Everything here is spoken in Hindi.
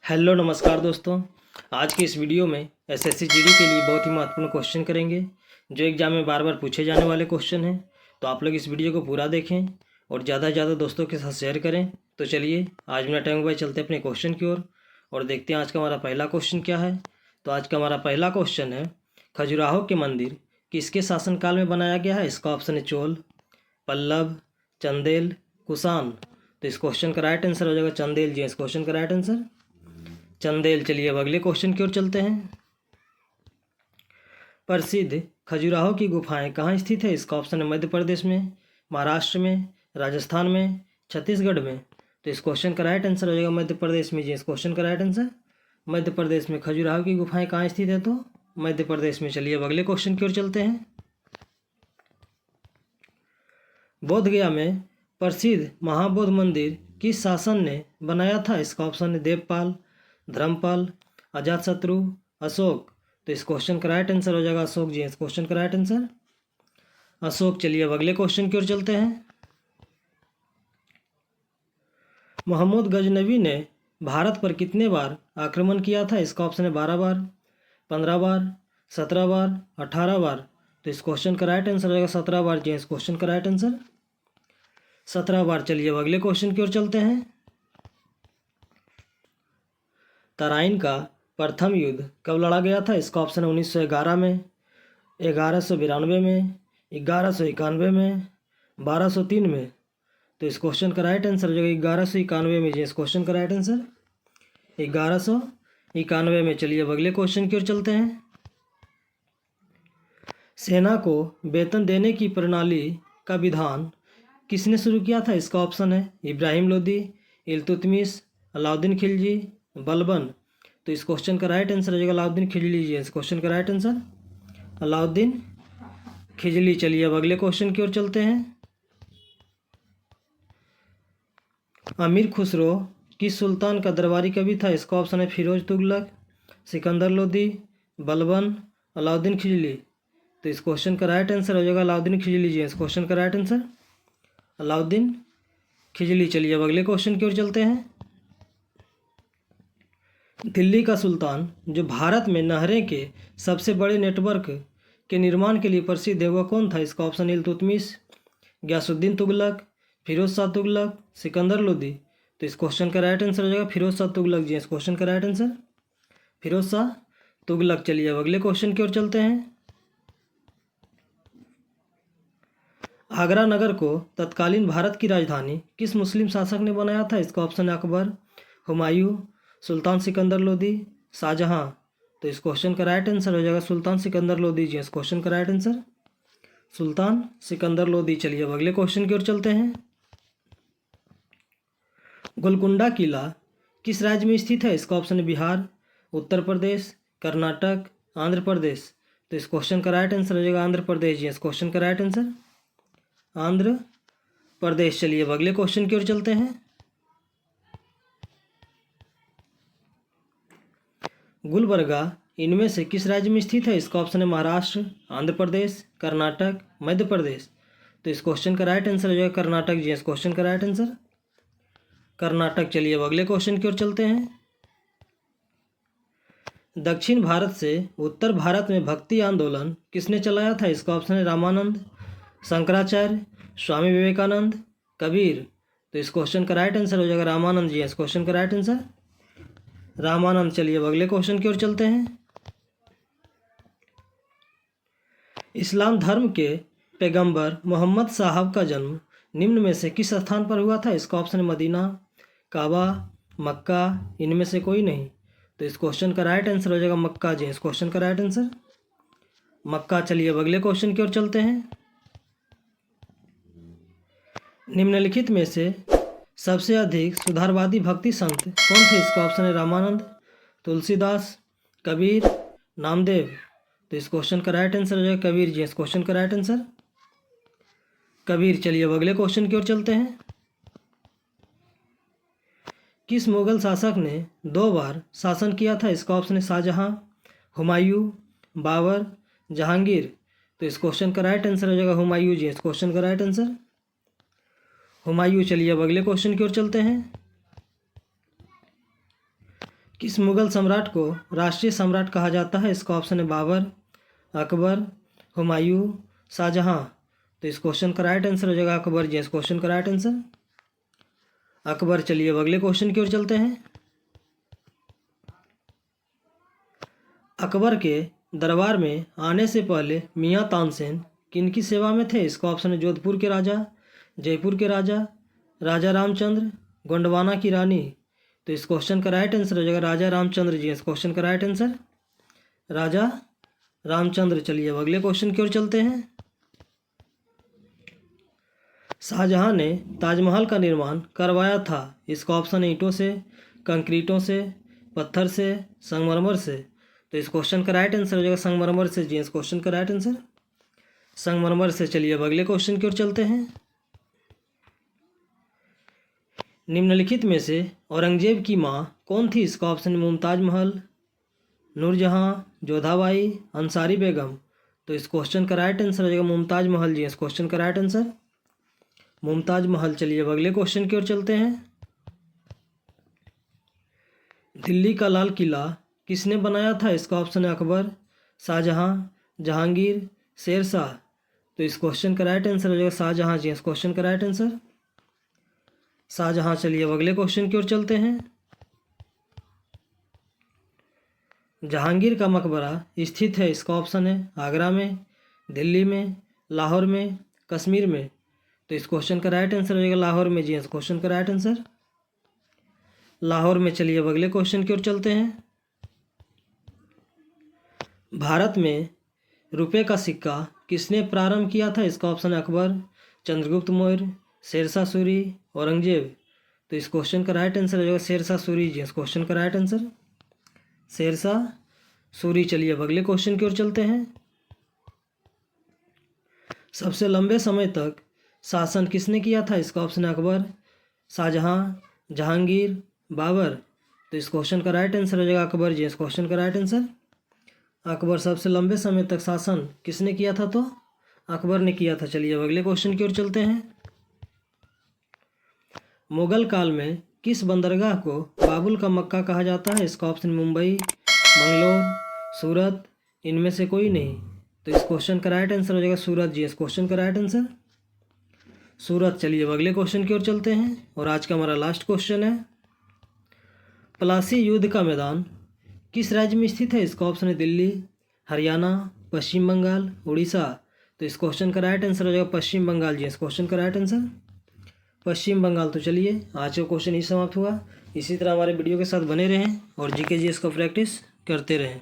हेलो नमस्कार दोस्तों। आज की इस वीडियो में एसएससी जीडी के लिए बहुत ही महत्वपूर्ण क्वेश्चन करेंगे जो एग्जाम में बार बार पूछे जाने वाले क्वेश्चन हैं। तो आप लोग इस वीडियो को पूरा देखें और ज़्यादा से ज़्यादा दोस्तों के साथ शेयर करें। तो चलिए आज बिना टाइम गवाए चलते अपने क्वेश्चन की ओर और देखते हैं आज का हमारा पहला क्वेश्चन क्या है। तो आज का हमारा पहला क्वेश्चन है, खजुराहो के मंदिर किसके शासनकाल में बनाया गया है। इसका ऑप्शन है चोल, पल्लव, चंदेल, कुषाण। तो इस क्वेश्चन का राइट आंसर हो जाएगा चंदेल जी। इस क्वेश्चन का राइट आंसर चंदेल। चलिए अब अगले क्वेश्चन की ओर चलते हैं। प्रसिद्ध खजुराहो की गुफाएं कहाँ स्थित है। इसका ऑप्शन है मध्य प्रदेश में, महाराष्ट्र में, राजस्थान में, छत्तीसगढ़ में। तो इस क्वेश्चन का राइट आंसर हो जाएगा मध्य प्रदेश में जी। इस क्वेश्चन का राइट आंसर मध्य प्रदेश में खजुराहो की गुफाएं कहाँ स्थित है, तो मध्य प्रदेश में। चलिए अब अगले क्वेश्चन की ओर चलते हैं। बोधगया में प्रसिद्ध महाबोध मंदिर किस शासन ने बनाया था। इसका ऑप्शन है देवपाल, धर्मपाल, अजातशत्रु, अशोक। तो इस क्वेश्चन का राइट आंसर हो जाएगा अशोक जी। इस क्वेश्चन का राइट आंसर अशोक। चलिए अब अगले क्वेश्चन की ओर चलते हैं। मोहम्मद गजनवी ने भारत पर कितने बार आक्रमण किया था। इसका ऑप्शन है 12 बार, 15 बार, 17 बार, 18 बार। तो इस क्वेश्चन का राइट आंसर हो जाएगा 17 बार जी। इस क्वेश्चन का राइट आंसर 17 बार। चलिए अब अगले क्वेश्चन की ओर चलते हैं। तराइन का प्रथम युद्ध कब लड़ा गया था। इसका ऑप्शन है 1911 में, 1192 में, 1191 में, 1203 में। तो इस क्वेश्चन का राइट आंसर हो जाएगा 1191 में जी। इस क्वेश्चन का राइट आंसर 1191 में। चलिए अब अगले क्वेश्चन की ओर चलते हैं। सेना को वेतन देने की प्रणाली का विधान किसने शुरू किया था। इसका ऑप्शन है इब्राहिम लोदी, इल्तुतमिश, अलाउद्दीन खिलजी, बलबन। तो इस क्वेश्चन का राइट आंसर हो जाएगा अलाउद्दीन खिजली जी। इस क्वेश्चन का राइट आंसर अलाउद्दीन खिजली। चलिए अब अगले क्वेश्चन की ओर चलते हैं। अमीर खुसरो किस सुल्तान का दरबारी कवि था। इसका ऑप्शन है फिरोज तुगलक, सिकंदर लोदी, बलबन, अलाउद्दीन खिजली। तो इस क्वेश्चन का राइट आंसर हो जाएगा अलाउद्दीन खिजली जी। इस क्वेश्चन का राइट आंसर अलाउद्दीन खिजली। चलिए अब अगले क्वेश्चन की ओर चलते हैं। दिल्ली का सुल्तान जो भारत में नहरें के सबसे बड़े नेटवर्क के निर्माण के लिए प्रसिद्ध है वह कौन था। इसका ऑप्शन इल्तुतमिश, गयासुद्दीन तुगलक, फिरोज शाह तुगलक, सिकंदर लोदी। तो इस क्वेश्चन का राइट आंसर हो जाएगा फिरोज शाह तुगलक जी। इस क्वेश्चन का राइट आंसर फिरोज शाह तुगलक। चलिए अब अगले क्वेश्चन की ओर चलते हैं। आगरा नगर को तत्कालीन भारत की राजधानी किस मुस्लिम शासक ने बनाया था। इसका ऑप्शन है अकबर, हुमायूं, सुल्तान सिकंदर लोदी, शाहजहां। तो इस क्वेश्चन का राइट आंसर हो जाएगा सुल्तान सिकंदर लोदी जी। इस क्वेश्चन का राइट आंसर सुल्तान सिकंदर लोदी। चलिए अब अगले क्वेश्चन की ओर चलते हैं। गोलकुंडा किला किस राज्य में स्थित है। इसका ऑप्शन है बिहार, उत्तर प्रदेश, कर्नाटक, आंध्र प्रदेश। तो इस क्वेश्चन का राइट आंसर हो जाएगा आंध्र प्रदेश जी। इस क्वेश्चन का राइट आंसर आंध्र प्रदेश। चलिए अब अगले क्वेश्चन की ओर चलते हैं। गुलबर्गा इनमें से किस राज्य में स्थित है। इसका ऑप्शन है महाराष्ट्र, आंध्र प्रदेश, कर्नाटक, मध्य प्रदेश। तो इस क्वेश्चन का राइट आंसर हो जाएगा कर्नाटक जी। इस क्वेश्चन का राइट आंसर कर्नाटक। चलिए अब अगले क्वेश्चन की ओर चलते हैं। दक्षिण भारत से उत्तर भारत में भक्ति आंदोलन किसने चलाया था। इसका ऑप्शन है रामानंद, शंकराचार्य, स्वामी विवेकानंद, कबीर। तो इस क्वेश्चन का राइट आंसर हो जाएगा रामानंद जी। इस क्वेश्चन का राइट आंसर रामानंद। चलिए अब अगले क्वेश्चन की ओर चलते हैं। इस्लाम धर्म के पैगंबर मोहम्मद साहब का जन्म निम्न में से किस स्थान पर हुआ था। इसका ऑप्शन है मदीना, काबा, मक्का, इनमें से कोई नहीं। तो इस क्वेश्चन का राइट आंसर हो जाएगा मक्का जी। इस क्वेश्चन का राइट आंसर मक्का। चलिए अब अगले क्वेश्चन की ओर चलते हैं। निम्नलिखित में से सबसे अधिक सुधारवादी भक्ति संत कौन थे। इसका ऑप्शन है रामानंद, तुलसीदास, कबीर, नामदेव। तो इस क्वेश्चन का राइट आंसर हो जाएगा कबीर जी। इस क्वेश्चन का राइट आंसर कबीर। चलिए अब अगले क्वेश्चन की ओर चलते हैं। किस मुगल शासक ने 2 बार शासन किया था। इसका ऑप्शन है शाहजहां, हुमायूं, बाबर, जहांगीर। तो इस क्वेश्चन का राइट आंसर हो जाएगा हुमायूं जी। इस क्वेश्चन का राइट आंसर हुमायूं। चलिए अब अगले क्वेश्चन की ओर चलते हैं। किस मुगल सम्राट को राष्ट्रीय सम्राट कहा जाता है? इसका ऑप्शन है बाबर, अकबर, हुमायूं, शाहजहां। तो इस क्वेश्चन का राइट आंसर हो जाएगा अकबर जी। इस क्वेश्चन का राइट आंसर अकबर। चलिए अब अगले क्वेश्चन की ओर चलते हैं। अकबर के दरबार में आने से पहले मियाँ तानसेन किनकी सेवा में थे? इसका ऑप्शन है जोधपुर के राजा, जयपुर के राजा, राजा रामचंद्र, गोंडवाना की रानी। तो इस क्वेश्चन का राइट आंसर हो जाएगा राजा रामचंद्र जी। इस क्वेश्चन का राइट आंसर राजा रामचंद्र। चलिए अब अगले क्वेश्चन की ओर चलते हैं। शाहजहां ने ताजमहल का निर्माण करवाया था? इसका ऑप्शन है ईंटों से, कंक्रीटों से, पत्थर से, संगमरमर से। तो इस क्वेश्चन का राइट आंसर हो जाएगा संगमरमर से जी। इस क्वेश्चन का राइट आंसर संगमरमर से। चलिए अब अगले क्वेश्चन की ओर चलते हैं। निम्नलिखित में से औरंगजेब की माँ कौन थी? इसका ऑप्शन है मुमताज महल, नूरजहां, जोधाबाई, अंसारी बेगम। तो इस क्वेश्चन का राइट आंसर हो जाएगा मुमताज महल जी। इस क्वेश्चन का राइट आंसर मुमताज महल। चलिए अब अगले क्वेश्चन की ओर चलते हैं। दिल्ली का लाल किला किसने बनाया था? इसका ऑप्शन है अकबर, शाहजहां, जहांगीर, शेरशाह। तो इस क्वेश्चन का राइट आंसर हो जाएगा शाहजहां जी। इस क्वेश्चन का राइट आंसर शाहजहां। चलिए अब अगले क्वेश्चन की ओर चलते हैं। जहांगीर का मकबरा स्थित है? इसका ऑप्शन है आगरा में, दिल्ली में, लाहौर में, कश्मीर में। तो इस क्वेश्चन का राइट आंसर हो जाएगा लाहौर में जी। इस क्वेश्चन का राइट आंसर लाहौर में। चलिए अब अगले क्वेश्चन की ओर चलते हैं। भारत में रुपए का सिक्का किसने प्रारंभ किया था? इसका ऑप्शन है अकबर, चंद्रगुप्त मौर्य, शेरशाह सूरी, औरंगजेब। तो इस क्वेश्चन का राइट आंसर हो जाएगा शेरशाह सूरी जी। इस क्वेश्चन का राइट आंसर शेरशाह सूरी। चलिए अब अगले क्वेश्चन की ओर चलते हैं। सबसे लंबे समय तक शासन किसने किया था? इसका ऑप्शन है अकबर, शाहजहां, जहांगीर, बाबर। तो इस क्वेश्चन का राइट आंसर हो जाएगा अकबर जी। इस क्वेश्चन का राइट आंसर अकबर। सबसे लंबे समय तक शासन किसने किया था? तो अकबर ने किया था। चलिए अब अगले क्वेश्चन की ओर चलते हैं। मुगल काल में किस बंदरगाह को बाबुल का मक्का कहा जाता है? इसका ऑप्शन मुंबई, मंगलोर, सूरत, इनमें से कोई नहीं। तो इस क्वेश्चन का राइट आंसर हो जाएगा सूरत जी। इस क्वेश्चन का राइट आंसर सूरत। चलिए अब अगले क्वेश्चन की ओर चलते हैं और आज का हमारा लास्ट क्वेश्चन है। प्लासी युद्ध का मैदान किस राज्य में स्थित है? इसका ऑप्शन है दिल्ली, हरियाणा, पश्चिम बंगाल, उड़ीसा। तो इस क्वेश्चन का राइट आंसर हो जाएगा पश्चिम बंगाल जी। इस क्वेश्चन का राइट आंसर पश्चिम बंगाल। तो चलिए आज का क्वेश्चन ही समाप्त हुआ। इसी तरह हमारे वीडियो के साथ बने रहें और जीके जीएस का प्रैक्टिस करते रहें।